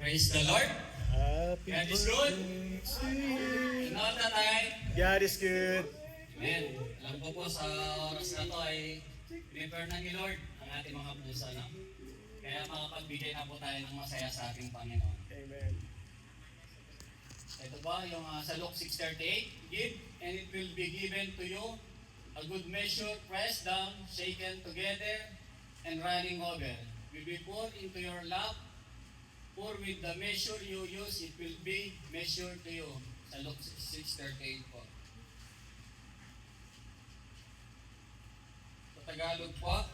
Praise the Lord. Happy God is good. birthday. And all the time. God is good. Amen. Alam ko po sa oras na to ay prepare na ni Lord ang ating mga puso. No? Kaya makapagbigay na po tayo ng masaya sa ating Panginoon. Amen. Ito ba yung sa Luke 6:38, give and it will be given to you, a good measure, pressed down, shaken together, and running over. Will be poured into your lap, pour with the measure you use, it will be measured to you. Sa Luke 6:38 po. Sa Tagalog po,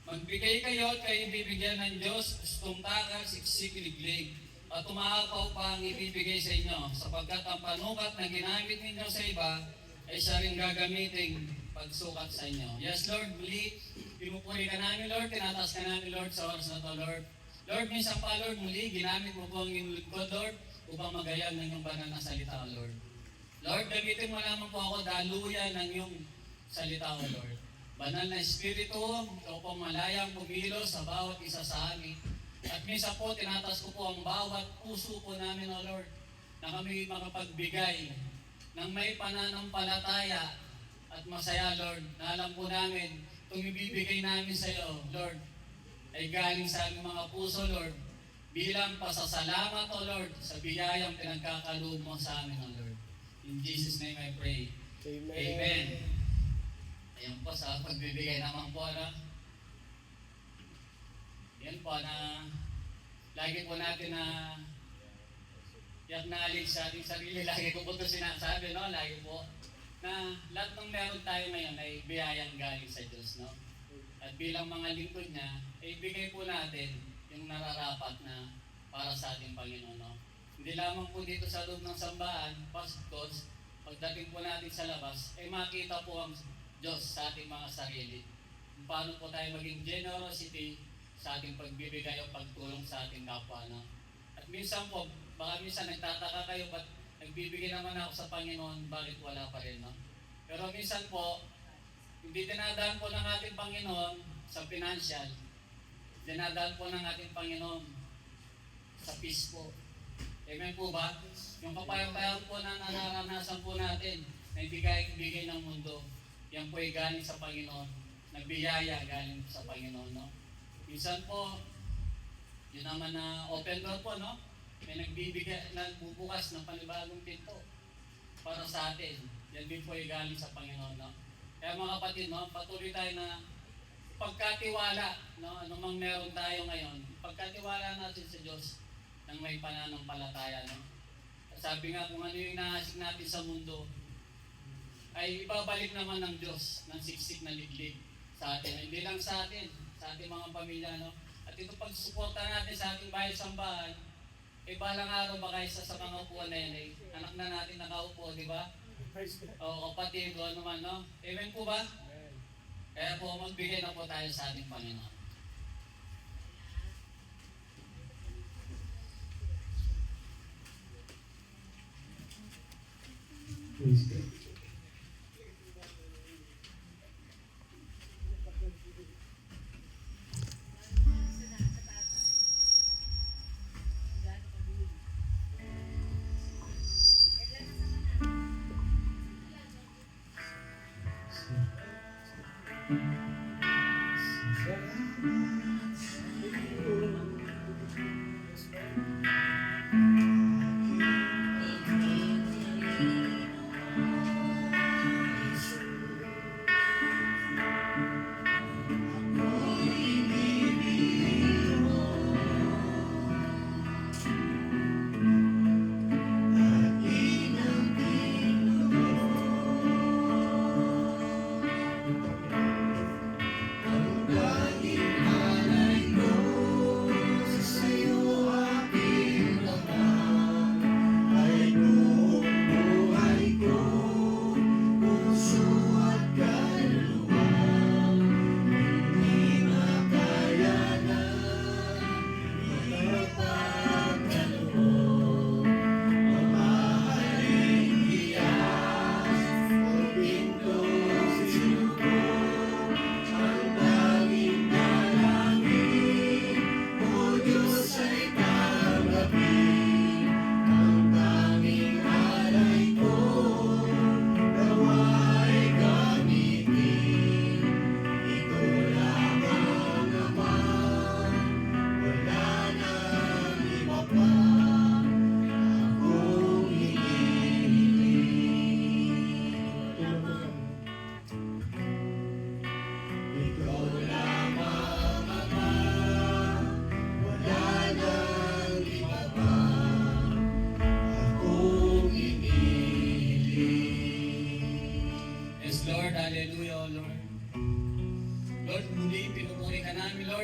magbigay kayo at kayo bibigyan ng Diyos, tumtakal, siksik, liglig, at tumaapaw pa ang ibibigay sa inyo, sapagkat ang panukat na ginamit ninyo sa iba ay siya rin gagamitin pagsukat sa inyo. Yes, Lord, muli, pinupuri ka namin, Lord, tinataas ka namin, Lord, sa oras na to, Lord. Lord, minsan pa, Lord, muli, ginamit mo po ang lingkod, Lord, upang magayag ng iyong banal na salita, Lord. Lord, gamitin mo naman po ako daluyan ng iyong salita, Lord. Banal na Espiritu, ikaw pong malayang pumilo sa bawat isa sa amin. At minsan po, tinatas ko po ang bawat puso po namin, O Lord, na kami makapagbigay ng may pananampalataya at masaya, Lord, na alam po namin, itong ibibigay namin sa iyo, Lord, ay galing sa aming mga puso, Lord, bilang pasasalamat, O Lord, sa biyayang pinagkakaloob mo sa amin, O Lord. In Jesus' name I pray. Amen. Amen. Ayan po sa pagbibigay naman po na yan po na lagi po natin na i-acknowledge sa ating sarili. Lagi ko po ito sinasabi, no? Lagi po na lahat ng meron tayo ngayon ay biyayang galing sa Diyos, no? At bilang mga lingkod niya, ay ibigay po natin yung nararapat na para sa ating Panginoon, no? Hindi lamang po dito sa loob ng sambahan, pagkos, pagdating po natin sa labas, ay makita po ang Diyos sa ating mga sarili. Kung paano po tayo maging generosity sa ating pagbibigay o pagtulong sa ating kapwa, no? At minsan po, baka minsan nagtataka kayo, ba't nagbibigay naman ako sa Panginoon, bakit wala pa rin, no? Pero minsan po, hindi dinadaan po ng ating Panginoon sa financial, dinadaan po ng ating Panginoon sa peace po. Amen po ba? Yung kapayapaan po na nararanasan po natin, na ibigay ng mundo, yan po ay galing sa Panginoon, nagbiyaya galing sa Panginoon, no? Minsan po, yun naman na open door po, no? May nagbibigay, nagbubukas ng panibagong pinto para sa atin. Yan din po ay galing sa Panginoon, no? Kaya mga kapatid, no, patuloy tayo na pagkatiwala, no, anumang meron tayo ngayon, pagkatiwala natin sa Diyos ng may pananampalataya, no? Sabi nga, kung ano yung inaasik natin sa mundo, ay ibabalik naman ng Diyos ng siksik na liglig sa atin. Hindi lang sa atin, sa ating mga pamilya, no? At ito pagsuporta natin sa ating bahay sambahan, balang araw baka isa sa mga upuan na yan, anak na natin nakaupo, di ba? O kapatid, o ano man, no? Amen po ba? Amen. Kaya po, magbigay na po tayo sa ating Panginoon. Praise God.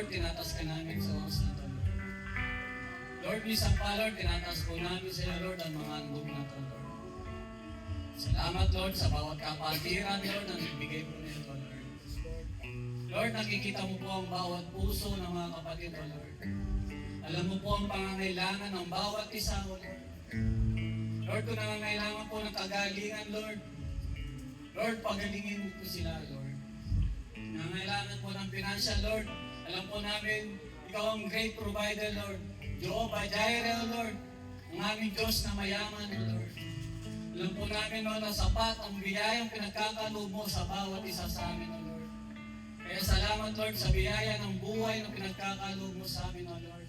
Lord, tinatas ka namin sa oras na ito, Lord. Lord, minsan pa, Lord, tinatas po namin sa iyo, Lord, ang mga handog na ito, Lord. Salamat, Lord, sa bawat kapatiran, Lord, na nagbigay po nito, Lord. Lord, nakikita mo po ang bawat puso ng mga kapatid, O Lord. Alam mo po ang pangangailangan ng bawat isa, O Lord. Lord, kung nangangailangan po ng kagalingan, Lord, Lord, pagalingin mo po sila, Lord. Nangangailangan po ng financial, Lord. Alam po namin, ikaw ang great provider, Lord. Jehovah Jireh, O Lord. Ang aming Diyos na mayaman, O Lord. Alam po namin, O, na sapat ang biyayang pinagkakaloob mo sa bawat isa sa amin, O Lord. Kaya salamat, Lord, sa biyaya ng buhay na pinagkakaloob mo sa amin, O Lord.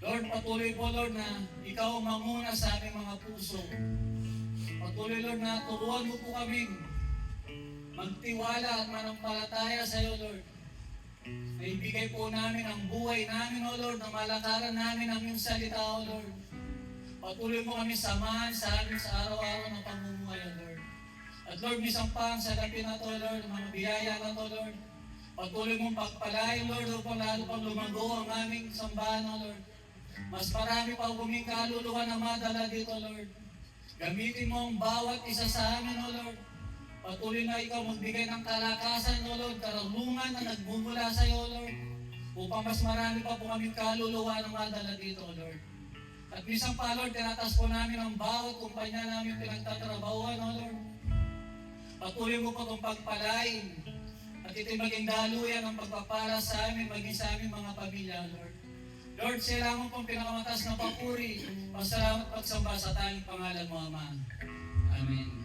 Lord, patuloy po, Lord, na ikaw ang manguna sa aming mga puso. Patuloy, Lord, na turuan mo po kaming magtiwala at manampalataya sa iyo, Lord. Na ibigay po namin ang buhay namin, O Lord, na malakaran namin ang iyong salita, O Lord. Patuloy mo kami samahan sa amin sa araw-araw ng pamumuhay, O Lord. At Lord, misang pa ang salapin na to, Lord, mga biyaya na to, Lord. Patuloy mong pagpalain, Lord, upang lalo pang lumago ang aming sambahan, O Lord. Mas marami pa huming kaluluwa na madala dito, Lord. Gamitin mo ang bawat isa sa amin, O Lord. Patuloy na ikaw magbigay ng kalakasan, O Lord, karunungan na nagbumula sa iyo, Lord. Upang mas marami pa po kaming kaluluwa na madala dito, Lord. At minsan pa, Lord, tinatas po namin ang bawat kumpanya namin pinagtatrabahuan, O Lord. Patuloy mo po itong pagpalain at ito'y maging daluyan ng pagpapala sa amin, maging sa aming mga pamilya, Lord. Lord, sila mo pong pinakamatas na papuri. Pasalamat pagsamba sa tanging pangalan mo, Ama. Amen.